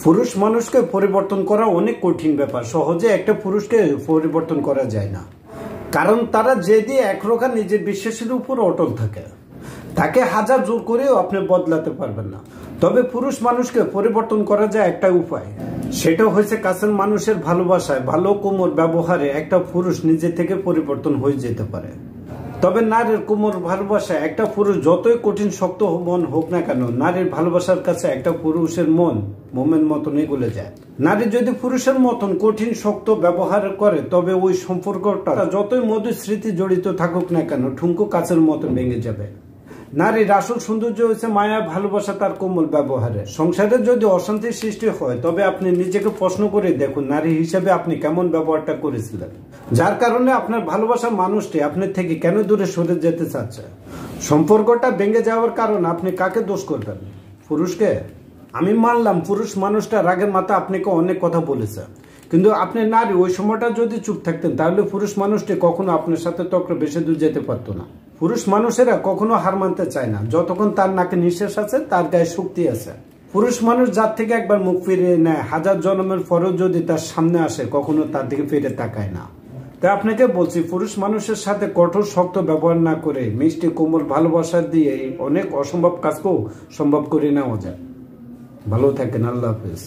পুরুষ মানুষকে পরিবর্তন করা অনেক কঠিন ব্যাপার। সহজে একটা পুরুষকে পরিবর্তন করা যায় না, কারণ তারা যেদি একরোখা নিজের বিশ্বাসের উপর অটল থাকে, তাকে হাজার জোর করেও আপনি বদলাতে পারবেন না। তবে পুরুষ মানুষকে পরিবর্তন করা যায় একটা উপায়, সেটা হচ্ছে কাছের মানুষের ভালোবাসায়, ভালো কোমর ব্যবহারে একটা পুরুষ নিজে থেকে পরিবর্তন হয়ে যেতে পারে। তবে নারীর কোমর ভালোবাসায় একটা পুরুষ যতই কঠিন শক্ত মন হোক না কেন, নারীর ভালোবাসার কাছে একটা পুরুষের মন মোমের মতন এগুলে যায়। নারী যদি পুরুষের মতন কঠিন শক্ত ব্যবহার করে, তবে ওই সম্পর্কটা যতই মধুর স্মৃতি জড়িত থাকুক না কেন, ঠুনকো কাচের মতন ভেঙে যাবে। নারীর আসল সৌন্দর্য হচ্ছে মায়া, ভালোবাসা, তার কোমল ব্যবহারে। সংসারে যদি অশান্তির সৃষ্টি হয়, তবে আপনি নিজেকে প্রশ্ন করে দেখুন, নারী হিসেবে আপনি কেমন ব্যবহারটা করেছিলেন, যার কারণে আপনার ভালোবাসার মানুষটি আপনার থেকে কেন দূরে সরে যেতে চাচ্ছে। সম্পর্কটা ভেঙে যাওয়ার কারণ আপনি কাকে দোষ করবেন? পুরুষকে? আমি মানলাম পুরুষ মানুষটা রাগের মাথা আপনাকে অনেক কথা বলেছে, কিন্তু আপনি নারী, ওই সময়টা যদি চুপ থাকতেন, তাহলে পুরুষ মানুষটি কখনো আপনার সাথে তক্র বেশি দূর যেতে পারতো না। পুরুষ মানুষেরা কখনো হার মানতে চায় না, যতক্ষণ তার নাকে নিঃশ্বাস আছে, তার গায়ে শক্তি আছে। পুরুষ মানুষ যার থেকে একবার মুখ ফিরিয়ে নেয়, হাজার জন্মের পরেও যদি তার সামনে আসে, কখনো তার দিকে ফিরে তাকায় না। তাই আপনাকে বলছি, পুরুষ মানুষের সাথে কঠোর শক্ত ব্যবহার না করে মিষ্টি কোমল ভালোবাসা দিয়ে অনেক অসম্ভব কাজকেও সম্ভব করে নেওয়া যায়। ভালো থাকেন, আল্লাহ হাফেজ।